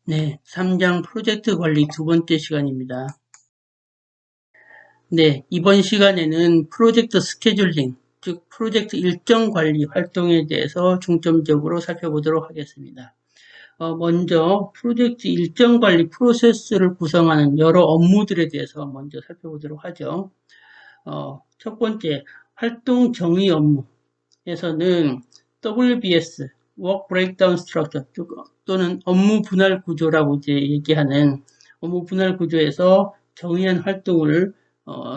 네, 3장 프로젝트 관리 두 번째 시간입니다. 네, 이번 시간에는 프로젝트 스케줄링, 즉 프로젝트 일정 관리 활동에 대해서 중점적으로 살펴보도록 하겠습니다. 먼저 프로젝트 일정 관리 프로세스를 구성하는 여러 업무들에 대해서 먼저 살펴보도록 하죠. 첫 번째, 활동 정의 업무에서는 WBS, Work Breakdown Structure, 또는 업무 분할 구조라고 이제 얘기하는 업무 분할 구조에서 정의한 활동을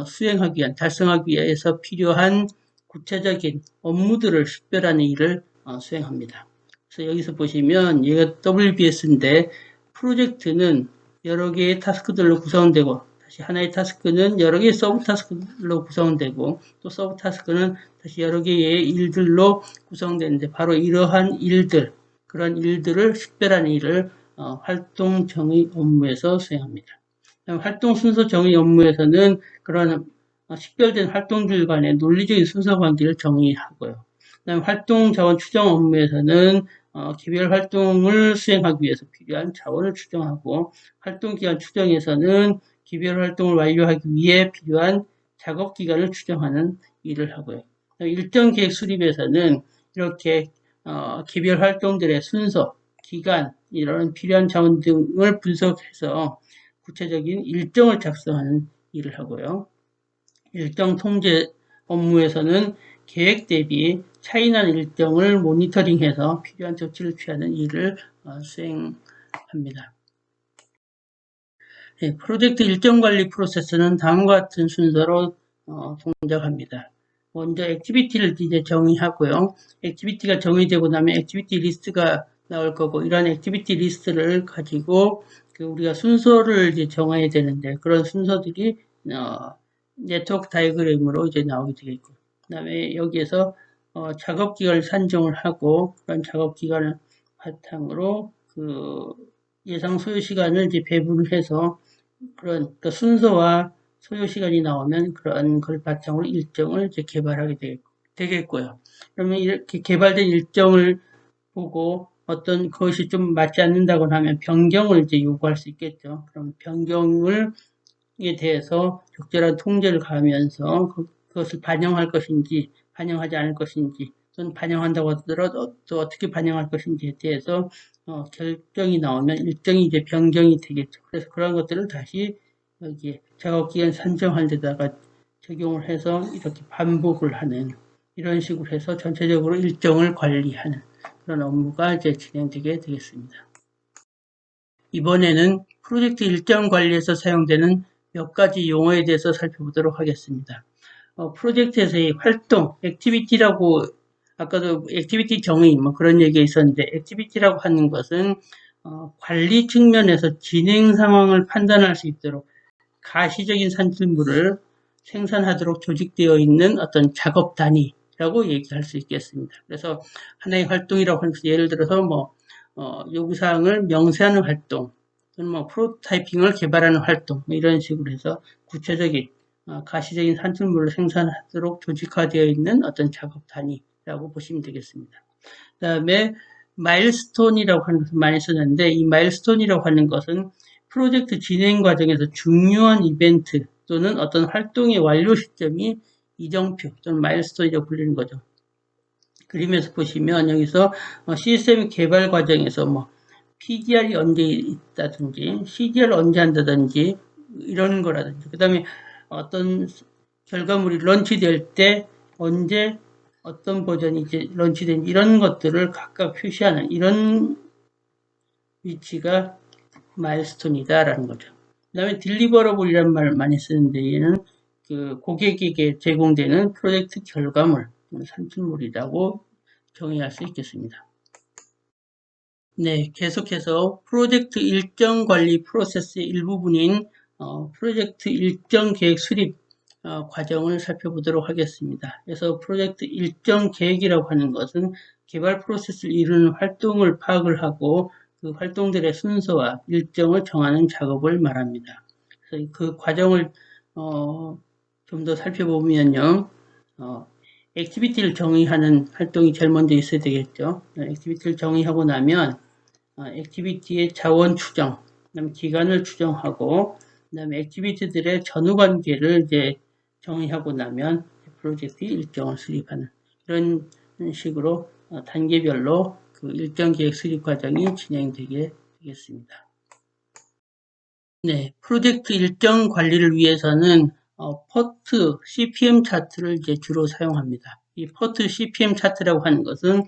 수행하기 위한, 달성하기 위해서 필요한 구체적인 업무들을 식별하는 일을 수행합니다. 그래서 여기서 보시면 얘가 WBS인데 프로젝트는 여러 개의 타스크들로 구성되고 다시 하나의 타스크는 여러 개의 서브 타스크로 구성되고 또 서브 타스크는 다시 여러 개의 일들로 구성되는데 바로 이러한 일들, 그런 일들을 식별하는 일을 활동 정의 업무에서 수행합니다. 활동 순서 정의 업무에서는 그런 식별된 활동들 간의 논리적인 순서 관계를 정의하고요. 그다음에 활동 자원 추정 업무에서는 개별 활동을 수행하기 위해서 필요한 자원을 추정하고 활동 기간 추정에서는 개별 활동을 완료하기 위해 필요한 작업 기간을 추정하는 일을 하고요. 일정 계획 수립에서는 이렇게 개별 활동들의 순서, 기간, 이런 필요한 자원 등을 분석해서 구체적인 일정을 작성하는 일을 하고요. 일정 통제 업무에서는 계획 대비 차이나는 일정을 모니터링해서 필요한 조치를 취하는 일을 수행합니다. 네, 프로젝트 일정 관리 프로세스는 다음과 같은 순서로 동작합니다. 먼저 액티비티를 이제 정의하고요. 액티비티가 정의되고 나면 액티비티 리스트가 나올 거고 이런 액티비티 리스트를 가지고 우리가 순서를 이제 정해야 되는데 그런 순서들이 네트워크 다이어그램으로 이제 나오게 되겠고 그다음에 여기에서 작업 기간을 산정을 하고 그런 작업 기간을 바탕으로 예상 소요 시간을 이제 배분을 해서 그런 순서와 소요 시간이 나오면 그런 걸 바탕으로 일정을 이제 개발하게 되겠고요. 그러면 이렇게 개발된 일정을 보고 어떤 것이 좀 맞지 않는다고 하면 변경을 이제 요구할 수 있겠죠. 그럼 변경을 에 대해서 적절한 통제를 가하면서 그것을 반영할 것인지 반영하지 않을 것인지 또는 반영한다고 하더라도 또 어떻게 반영할 것인지에 대해서 결정이 나오면 일정이 이제 변경이 되겠죠. 그래서 그런 것들을 다시 여기에 작업기간 산정할 데다가 적용을 해서 이렇게 반복을 하는 이런 식으로 해서 전체적으로 일정을 관리하는 그런 업무가 이제 진행되게 되겠습니다. 이번에는 프로젝트 일정 관리에서 사용되는 몇 가지 용어에 대해서 살펴보도록 하겠습니다. 프로젝트에서의 활동, 액티비티라고 아까도 액티비티 정의 뭐 그런 얘기가 있었는데 액티비티라고 하는 것은 관리 측면에서 진행 상황을 판단할 수 있도록 가시적인 산출물을 생산하도록 조직되어 있는 어떤 작업 단위라고 얘기할 수 있겠습니다. 그래서 하나의 활동이라고 하는 것은 예를 들어서 요구사항을 명세하는 활동, 또는 프로토타이핑을 개발하는 활동, 이런 식으로 해서 구체적인 가시적인 산출물을 생산하도록 조직화되어 있는 어떤 작업 단위라고 보시면 되겠습니다. 그 다음에 마일스톤이라고 하는 것을 많이 쓰는데 이 마일스톤이라고 하는 것은 프로젝트 진행 과정에서 중요한 이벤트 또는 어떤 활동의 완료 시점이 이정표 또는 마일스톤이라고 불리는 거죠. 그림에서 보시면 여기서 시스템 개발 과정에서 PDR이 언제 있다든지 CDR 언제 한다든지 이런 거라든지 그 다음에 어떤 결과물이 런치될 때 언제 어떤 버전이 이제 런치된지 이런 것들을 각각 표시하는 이런 위치가 마일스톤이다라는 거죠. 그 다음에 딜리버러블이라는 말을 많이 쓰는데 얘는 고객에게 제공되는 프로젝트 결과물, 산출물이라고 정의할 수 있겠습니다. 네, 계속해서 프로젝트 일정 관리 프로세스의 일부분인 프로젝트 일정 계획 수립 과정을 살펴보도록 하겠습니다. 그래서 프로젝트 일정 계획이라고 하는 것은 개발 프로세스를 이루는 활동을 파악을 하고 그 활동들의 순서와 일정을 정하는 작업을 말합니다. 그래서 그 과정을 좀 더 살펴보면요. 액티비티를 정의하는 활동이 제일 먼저 있어야 되겠죠. 액티비티를 정의하고 나면 액티비티의 자원 추정, 그다음에 기간을 추정하고, 그다음에 액티비티들의 전후 관계를 이제 정의하고 나면 프로젝트 일정을 수립하는 이런 식으로 단계별로 그 일정 계획 수립 과정이 진행되게 되겠습니다. 네, 프로젝트 일정 관리를 위해서는 PERT CPM 차트를 이제 주로 사용합니다. 이 PERT CPM 차트라고 하는 것은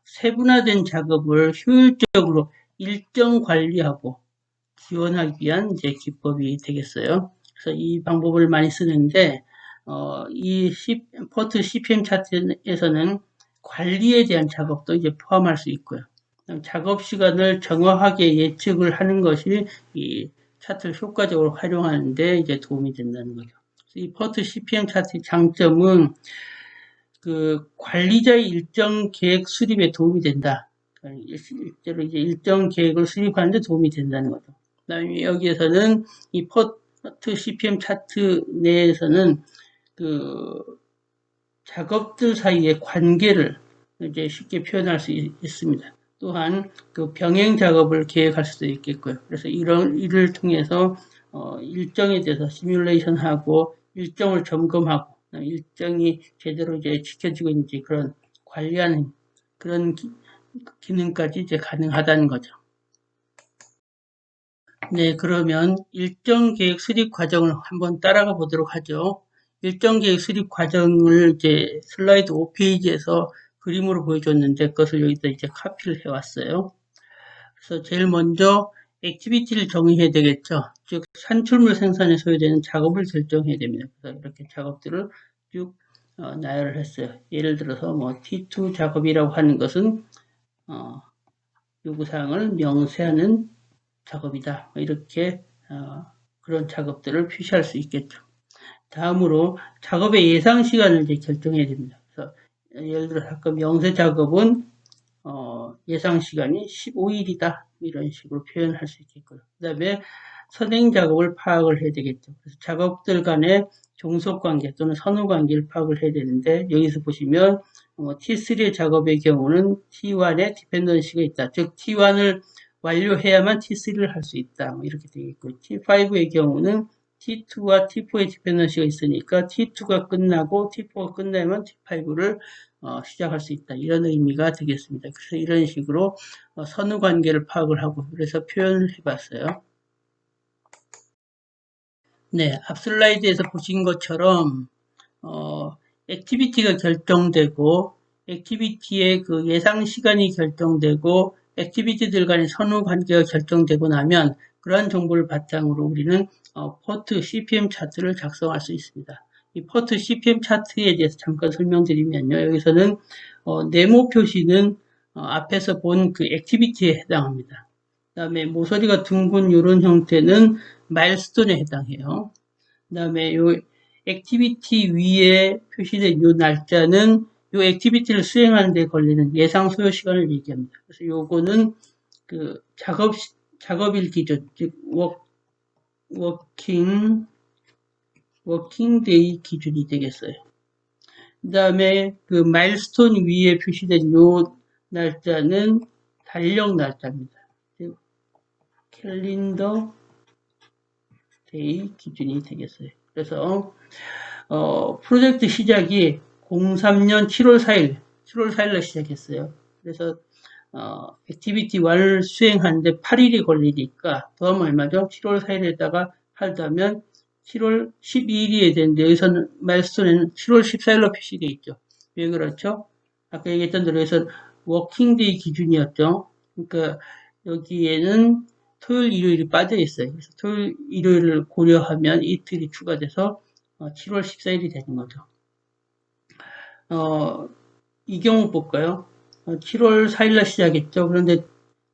세분화된 작업을 효율적으로 일정 관리하고 지원하기 위한 이제 기법이 되겠어요. 그래서 이 방법을 많이 쓰는데 이 PERT CPM 차트에서는 관리에 대한 작업도 이제 포함할 수 있고요. 작업 시간을 정확하게 예측을 하는 것이 이 차트를 효과적으로 활용하는데 이제 도움이 된다는 거죠. 이 PERT CPM 차트의 장점은 그 관리자의 일정 계획 수립에 도움이 된다. 실제로 이제 일정 계획을 수립하는 데 도움이 된다는 거죠. 그다음에 여기에서는 이 PERT CPM 차트 내에서는 그 작업들 사이의 관계를 이제 쉽게 표현할 수 있습니다. 또한 그 병행 작업을 계획할 수도 있겠고요. 그래서 이를 통해서 일정에 대해서 시뮬레이션하고 일정을 점검하고 일정이 제대로 이제 지켜지고 있는지 그런 관리하는 그런 기능까지 이제 가능하다는 거죠. 네, 그러면 일정 계획 수립 과정을 한번 따라가 보도록 하죠. 일정 계획 수립 과정을 이제 슬라이드 5페이지에서 그림으로 보여줬는데 그것을 여기다 이제 카피를 해왔어요. 그래서 제일 먼저 액티비티를 정의해야 되겠죠. 즉 산출물 생산에 소요되는 작업을 결정해야 됩니다. 그래서 이렇게 작업들을 쭉 나열을 했어요. 예를 들어서 뭐 T2 작업이라고 하는 것은 요구사항을 명세하는 작업이다. 이렇게 그런 작업들을 표시할 수 있겠죠. 다음으로 작업의 예상 시간을 이제 결정해야 됩니다. 그래서 예를 들어 아까 명세 작업은 예상 시간이 15일이다. 이런 식으로 표현할 수 있겠고요. 그 다음에 선행 작업을 파악을 해야 되겠죠. 그래서 작업들 간의 종속 관계 또는 선후 관계를 파악을 해야 되는데 여기서 보시면 T3의 작업의 경우는 T1에 디펜던시가 있다. 즉 T1을 완료해야만 T3를 할 수 있다. 뭐 이렇게 되겠고 T5의 경우는 T2와 T4의 디펜던시가 있으니까 T2가 끝나고 T4가 끝나면 T5를 시작할 수 있다. 이런 의미가 되겠습니다. 그래서 이런 식으로 선후 관계를 파악을 하고 그래서 표현을 해봤어요. 네, 앞 슬라이드에서 보신 것처럼 액티비티가 결정되고 액티비티의 그 예상 시간이 결정되고 액티비티들 간의 선후 관계가 결정되고 나면 그러한 정보를 바탕으로 우리는 PERT CPM 차트를 작성할 수 있습니다. 이 PERT CPM 차트에 대해서 잠깐 설명드리면요. 여기서는 네모 표시는 앞에서 본 그 액티비티에 해당합니다. 그 다음에 모서리가 둥근 이런 형태는 마일스톤에 해당해요. 그 다음에 요 액티비티 위에 표시된 요 날짜는 요 액티비티를 수행하는 데 걸리는 예상 소요 시간을 얘기합니다. 그래서 요거는 그 작업일 기준, 즉 워킹 데이 기준이 되겠어요. 그 다음에 그 마일스톤 위에 표시된 요 날짜는 달력 날짜입니다. 즉 캘린더 데이 기준이 되겠어요. 그래서 프로젝트 시작이 03년 7월 4일로 시작했어요. 그래서 액티비티 1을 수행하는데 8일이 걸리니까 더하면 얼마죠? 7월 4일에다가 하다면 7월 12일이 되는데 여기서는 마일스톤에는 7월 14일로 표시되어 있죠. 왜 그렇죠? 아까 얘기했던 대로 여기서 워킹데이 기준이었죠. 그러니까 여기에는 토요일, 일요일이 빠져 있어요. 그래서 토요일, 일요일을 고려하면 이틀이 추가돼서 7월 14일이 되는 거죠. 이 경우 볼까요? 7월 4일날 시작했죠. 그런데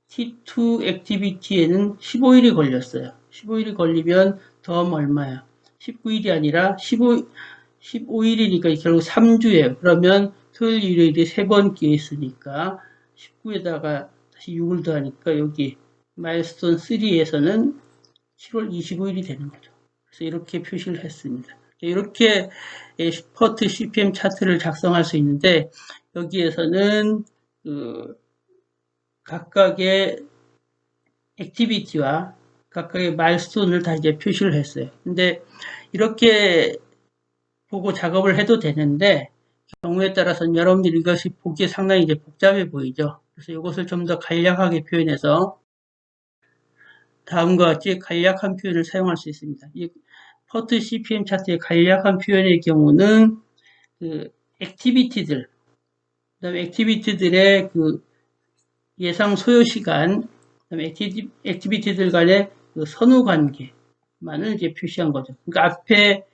T2 액티비티에는 15일이 걸렸어요. 15일이 걸리면 더하면 얼마야? 19일이 아니라 15일이니까 결국 3주예요. 그러면 토요일, 일요일이 3번 끼어 있으니까 19에다가 다시 6을 더하니까 여기 마일스톤 3에서는 7월 25일이 되는 거죠. 그래서 이렇게 표시를 했습니다. 이렇게 PERT CPM 차트를 작성할 수 있는데 여기에서는 그 각각의 액티비티와 각각의 마일스톤을 다 이제 표시를 했어요. 근데 이렇게 보고 작업을 해도 되는데 경우에 따라서는 여러분들이 이것이 보기에 상당히 이제 복잡해 보이죠. 그래서 이것을 좀 더 간략하게 표현해서 다음과 같이 간략한 표현을 사용할 수 있습니다. 이 퍼트 CPM 차트의 간략한 표현의 경우는 그 액티비티들, 그다음에 액티비티들의 그 예상 소요 시간, 그다음에 액티비티들 간의 그 선후 관계만을 이제 표시한 거죠. 그러니까 앞에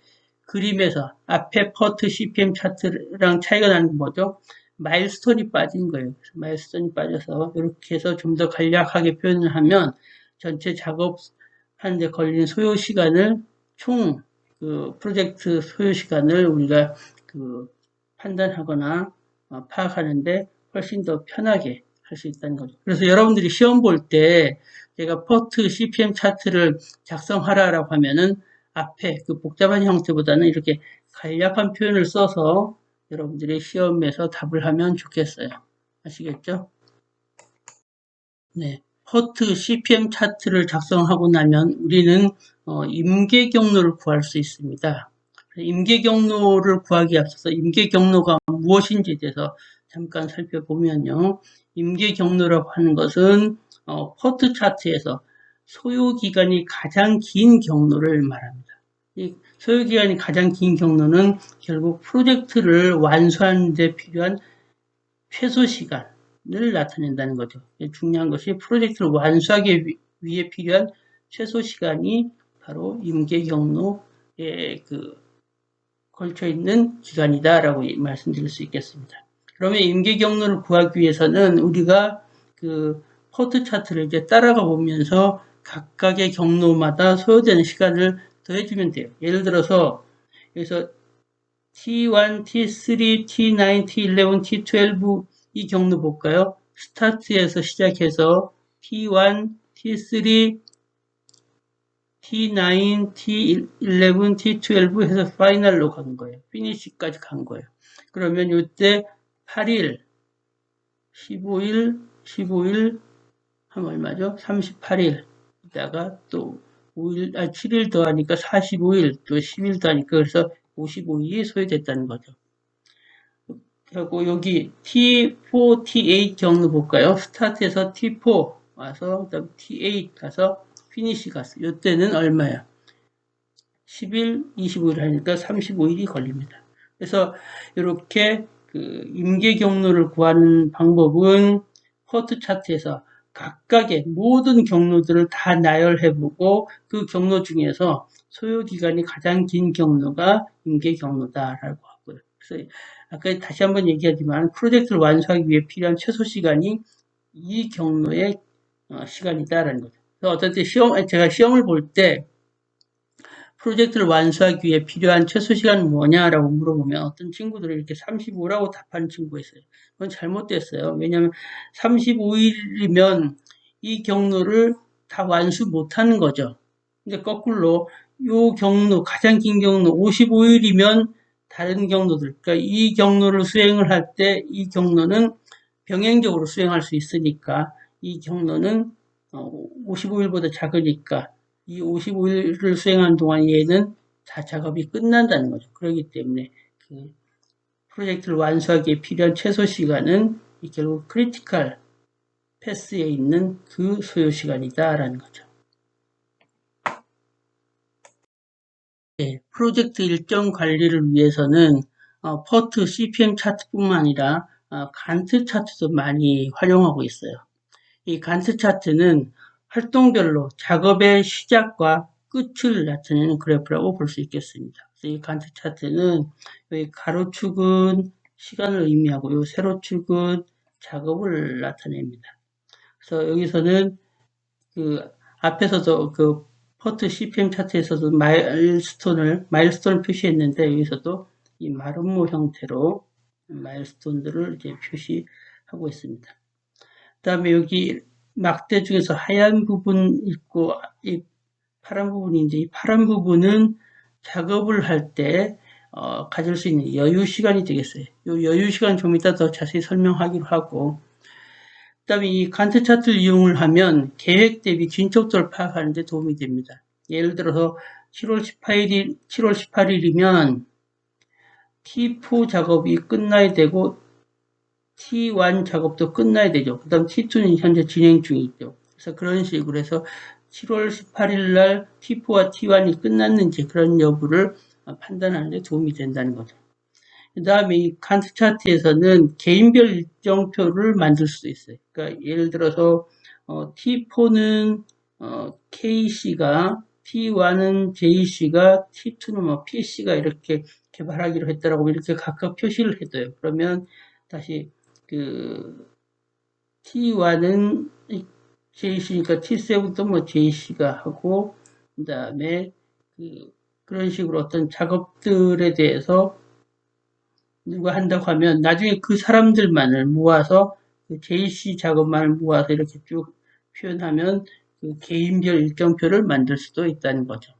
그림에서 앞에 퍼트 CPM 차트랑 차이가 나는 건 뭐죠? 마일스톤이 빠진 거예요. 그래서 마일스톤이 빠져서 이렇게 해서 좀 더 간략하게 표현을 하면 전체 작업하는데 걸리는 소요 시간을 총 그 프로젝트 소요 시간을 우리가 그 판단하거나 파악하는데 훨씬 더 편하게 할 수 있다는 거죠. 그래서 여러분들이 시험 볼 때 제가 퍼트 CPM 차트를 작성하라라고 하면은 앞에 그 복잡한 형태보다는 이렇게 간략한 표현을 써서 여러분들이 시험에서 답을 하면 좋겠어요. 아시겠죠? 네. 퍼트 CPM 차트를 작성하고 나면 우리는 임계 경로를 구할 수 있습니다. 임계 경로를 구하기 앞서서 임계 경로가 무엇인지에 대해서 잠깐 살펴보면요. 임계 경로라고 하는 것은 퍼트 차트에서 소요 기간이 가장 긴 경로를 말합니다. 이 소요 기간이 가장 긴 경로는 결국 프로젝트를 완수하는 데 필요한 최소 시간을 나타낸다는 거죠. 중요한 것이 프로젝트를 완수하기 위해 필요한 최소 시간이 바로 임계 경로에 걸쳐 있는 기간이다라고 말씀드릴 수 있겠습니다. 그러면 임계 경로를 구하기 위해서는 우리가 그 퍼트 차트를 이제 따라가 보면서 각각의 경로마다 소요되는 시간을 더해주면 돼요. 예를 들어서 여기서 T1, T3, T9, T11, T12 이 경로 볼까요? 스타트에서 시작해서 T1, T3, T9, T11, T12 해서 파이널로 간 거예요. 피니시까지 간 거예요. 그러면 이때 8일, 15일, 15일 하면 얼마죠? 38일. 이따가 또 7일 더하니까 45일, 또 10일 더하니까 그래서 55일이 소요됐다는 거죠. 그리고 여기 T4, T8 경로 볼까요? 스타트에서 T4 와서 그다음 T8 가서 피니시 갔어요. 이때는 얼마야? 10일, 25일 하니까 35일이 걸립니다. 그래서 이렇게 그 임계 경로를 구하는 방법은 퍼트 차트에서 각각의 모든 경로들을 다 나열해보고 그 경로 중에서 소요 기간이 가장 긴 경로가 임계 경로다라고 하고요. 그래서 아까 다시 한번 얘기하지만 프로젝트를 완수하기 위해 필요한 최소 시간이 이 경로의 시간이다라는 거죠. 그래서 어떤 때 제가 시험을 볼 때 프로젝트를 완수하기 위해 필요한 최소 시간은 뭐냐라고 물어보면 어떤 친구들이 이렇게 35라고 답하는 친구가 있어요. 그건 잘못됐어요. 왜냐하면 35일이면 이 경로를 다 완수 못하는 거죠. 근데 거꾸로 이 경로, 가장 긴 경로 55일이면 다른 경로들, 그러니까 이 경로를 수행을 할 때 이 경로는 병행적으로 수행할 수 있으니까 이 경로는 55일보다 작으니까 이 55일을 수행하는 동안 얘는 다 작업이 끝난다는 거죠. 그렇기 때문에 그 프로젝트를 완수하기에 필요한 최소 시간은 결국 크리티컬 패스에 있는 그 소요 시간이다라는 거죠. 네, 프로젝트 일정 관리를 위해서는 퍼트 CPM 차트뿐만 아니라 간트 차트도 많이 활용하고 있어요. 이 간트 차트는 활동별로 작업의 시작과 끝을 나타내는 그래프라고 볼 수 있겠습니다. 그래서 이 간트 차트는 여기 가로축은 시간을 의미하고 이 세로축은 작업을 나타냅니다. 그래서 여기서는 그 앞에서도 그 퍼트 CPM 차트에서도 마일스톤을 표시했는데 여기서도 이 마름모 형태로 마일스톤들을 이제 표시하고 있습니다. 그 다음에 여기 막대 중에서 하얀 부분 있고 이 파란 부분인데 이 파란 부분은 작업을 할 때 가질 수 있는 여유 시간이 되겠어요. 이 여유 시간 좀 이따 더 자세히 설명하기로 하고 그다음에 이 간트 차트를 이용을 하면 계획 대비 진척도를 파악하는 데 도움이 됩니다. 예를 들어서 7월 18일이면 T4 작업이 끝나야 되고 T1 작업도 끝나야 되죠. 그 다음 T2는 현재 진행 중이죠. 그래서 그런 식으로 해서 7월 18일 날 T4와 T1이 끝났는지 그런 여부를 판단하는 데 도움이 된다는 거죠. 그 다음에 이 간트 차트에서는 개인별 일정표를 만들 수도 있어요. 그러니까 예를 들어서 T4는 KC가, T1은 JC가, T2는 뭐 PC가 이렇게 개발하기로 했다라고 이렇게 각각 표시를 해둬요. 그러면 다시 그 T1은 JC니까 T7도 뭐 JC가 하고 그 다음에 그런 식으로 어떤 작업들에 대해서 누가 한다고 하면 나중에 그 사람들만을 모아서 그 JC 작업만을 모아서 이렇게 쭉 표현하면 그 개인별 일정표를 만들 수도 있다는 거죠.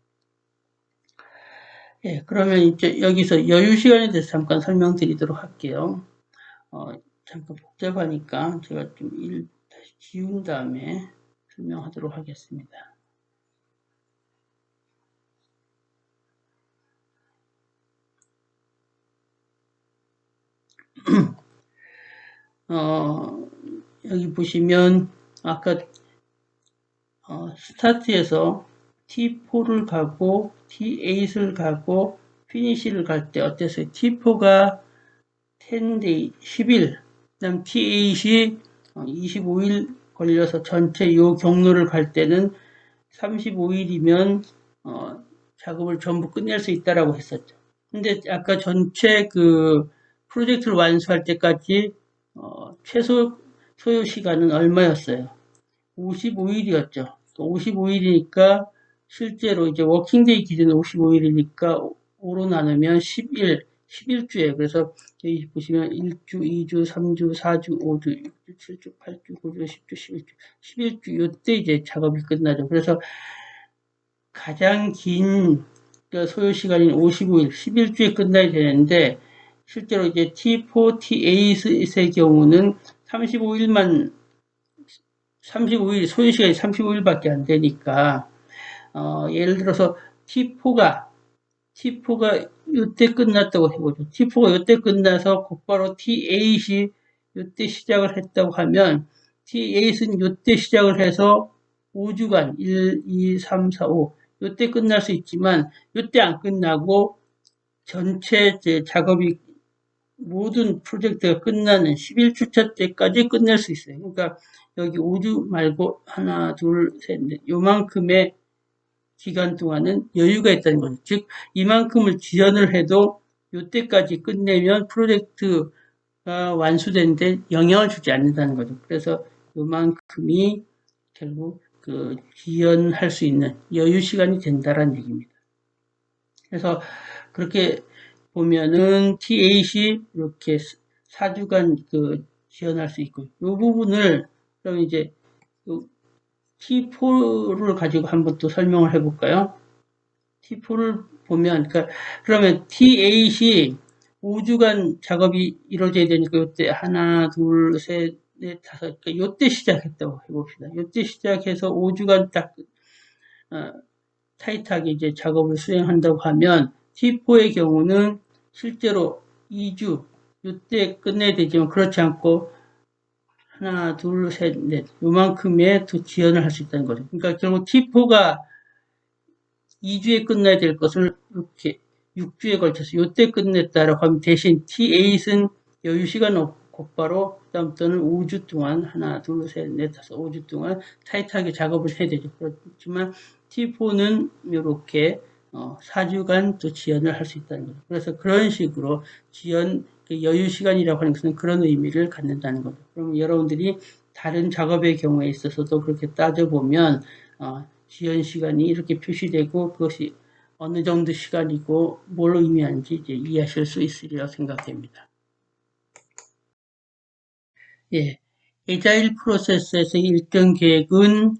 예, 그러면 이제 여기서 여유 시간에 대해서 잠깐 설명드리도록 할게요. 잠깐 복잡하니까 제가 좀 다시 지운 다음에 설명하도록 하겠습니다. 여기 보시면 아까 스타트에서 T4를 가고 T8을 가고 피니시를 갈 때 어땠어요? T4가 10day, 10일, 그다음 T8이 25일 걸려서 전체 요 경로를 갈 때는 35일이면 작업을 전부 끝낼 수 있다라고 했었죠. 근데 아까 전체 그 프로젝트를 완수할 때까지 최소 소요 시간은 얼마였어요? 55일이었죠. 55일이니까 실제로 이제 워킹데이 기준 55일이니까 5로 나누면 11주예요. 그래서 여기 보시면 1주, 2주, 3주, 4주, 5주, 6주, 7주, 8주, 9주, 10주, 11주, 11주 요때 이제 작업이 끝나죠. 그래서 가장 긴 소요 시간인 55일, 11주에 끝나야 되는데 실제로 이제 T4, T8의 경우는 35일 소요 시간이 35일밖에 안 되니까 예를 들어서 T4가 이때 끝났다고 해보죠. T4가 이때 끝나서 곧바로 T8이 이때 시작을 했다고 하면 T8은 이때 시작을 해서 5주간 1, 2, 3, 4, 5 이때 끝날 수 있지만 이때 안 끝나고 전체 작업이 모든 프로젝트가 끝나는 11주차 때까지 끝낼 수 있어요. 그러니까 여기 5주 말고 하나, 둘, 셋, 넷 요만큼의 기간 동안은 여유가 있다는 거죠. 즉 이만큼을 지연을 해도 이때까지 끝내면 프로젝트가 완수되는데 영향을 주지 않는다는 거죠. 그래서 요만큼이 결국 그 지연할 수 있는 여유 시간이 된다라는 얘기입니다. 그래서 그렇게 보면은 T8이 이렇게 4주간 그 지연할 수 있고 이 부분을 그럼 이제 T4를 가지고 한번 또 설명을 해볼까요? T4를 보면, 그러면 T8이 5주간 작업이 이루어져야 되니까, 요때 하나, 둘, 셋, 넷, 다섯, 요때 시작했다고 해봅시다. 요때 시작해서 5주간 딱, 타이트하게 이제 작업을 수행한다고 하면, T4의 경우는 실제로 2주, 요때 끝내야 되지만, 그렇지 않고, 하나, 둘, 셋, 넷, 요만큼의 또 지연을 할 수 있다는 거죠. 그러니까 결국 T4가 2주에 끝나야 될 것을 이렇게 6주에 걸쳐서 요때 끝냈다라고 하면 대신 T8은 여유 시간 없고 곧바로 그다음부터는 5주 동안 하나, 둘, 셋, 넷, 다섯, 5주 동안 타이트하게 작업을 해야 되죠. 그렇지만 T4는 이렇게 4주간 또 지연을 할 수 있다는 거죠. 그래서 그런 식으로 지연 여유 시간이라고 하는 것은 그런 의미를 갖는다는 거죠. 그럼 여러분들이 다른 작업의 경우에 있어서도 그렇게 따져보면 지연 시간이 이렇게 표시되고 그것이 어느 정도 시간이고 뭘 의미하는지 이제 이해하실 수 있으리라 생각됩니다. 예, 에자일 프로세스에서 일정 계획은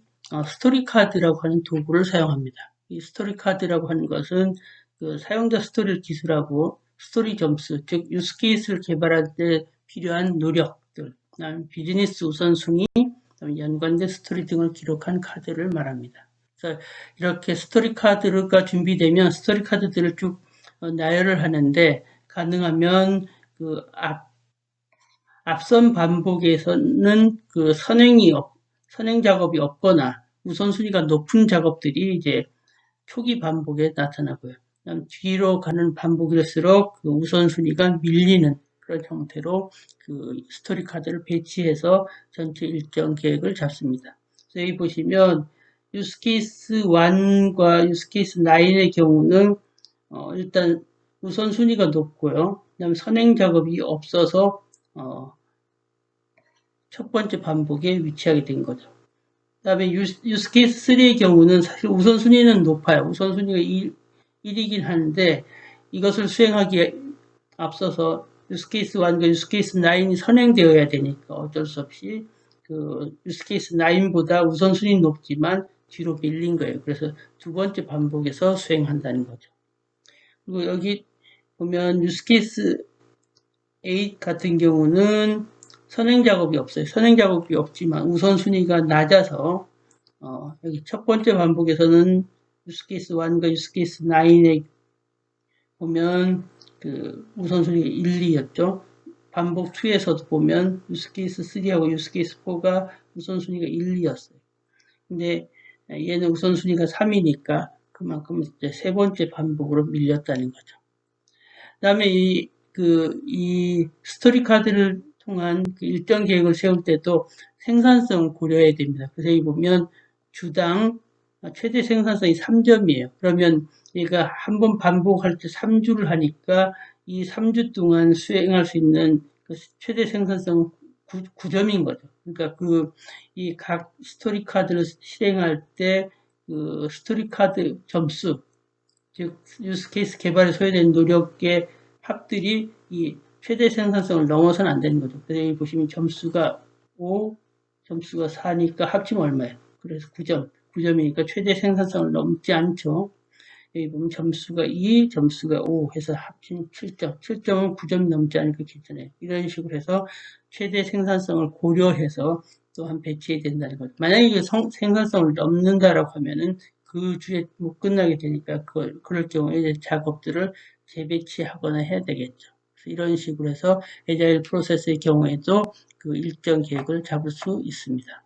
스토리 카드라고 하는 도구를 사용합니다. 이 스토리 카드라고 하는 것은 그 사용자 스토리를 기술하고 스토리 점수, 즉 유스케이스를 개발할 때 필요한 노력들, 비즈니스 우선순위, 연관된 스토리 등을 기록한 카드를 말합니다. 그래서 이렇게 스토리 카드가 준비되면 스토리 카드들을 쭉 나열을 하는데 가능하면 그 앞선 반복에서는 그 선행 작업이 없거나 우선순위가 높은 작업들이 이제 초기 반복에 나타나고요. 그다음 뒤로 가는 반복일수록 그 우선순위가 밀리는 그런 형태로 그 스토리 카드를 배치해서 전체 일정 계획을 잡습니다. 그래서 여기 보시면 유스케이스 1과 유스케이스 9의 경우는 일단 우선순위가 높고요. 그다음 선행 작업이 없어서 첫 번째 반복에 위치하게 된 거죠. 그 다음에 유스케이스 3의 경우는 사실 우선순위는 높아요. 우선순위가 1이긴 하는데 이것을 수행하기에 앞서서 유스케이스 1과 유스케이스 9이 선행되어야 되니까 어쩔 수 없이 그 유스케이스 9보다 우선순위는 높지만 뒤로 밀린 거예요. 그래서 두 번째 반복에서 수행한다는 거죠. 그리고 여기 보면 유스케이스 8 같은 경우는 선행 작업이 없어요. 선행 작업이 없지만 우선순위가 낮아서 여기 첫 번째 반복에서는 유스케이스 1과 유스케이스 9에 보면 그 우선순위가 1, 2였죠. 반복 2에서도 보면 유스케이스 3하고 유스케이스 4가 우선순위가 1, 2였어요. 근데 얘는 우선순위가 3이니까 그만큼 이제 세 번째 반복으로 밀렸다는 거죠. 그 다음에 이 스토리 카드를 통한 그 일정 계획을 세울 때도 생산성을 고려해야 됩니다. 그래서 여기 보면 주당 최대 생산성이 3점이에요. 그러면 얘가 한 번 반복할 때 3주를 하니까 이 3주 동안 수행할 수 있는 그 최대 생산성 9점인 거죠. 그러니까 이 각 스토리 카드를 실행할 때 그 스토리 카드 점수, 즉 유스케이스 개발에 소요된 노력의 합들이 이 최대 생산성을 넘어서는 안 되는 거죠. 그래서 여기 보시면 점수가 5, 점수가 4니까 합치면 얼마예요? 그래서 9점. 9점이니까 최대 생산성을 넘지 않죠. 여기 보면 점수가 2, 점수가 5 해서 합치면 7점. 7점은 9점이 넘지 않으니까 괜찮아요. 이런 식으로 해서 최대 생산성을 고려해서 또한 배치해야 된다는 거죠. 만약에 이게 생산성을 넘는다라고 하면은 그 주에 못 끝나게 되니까 그럴 경우에 이제 작업들을 재배치하거나 해야 되겠죠. 이런 식으로 해서 에자일 프로세스의 경우에도 그 일정 계획을 잡을 수 있습니다.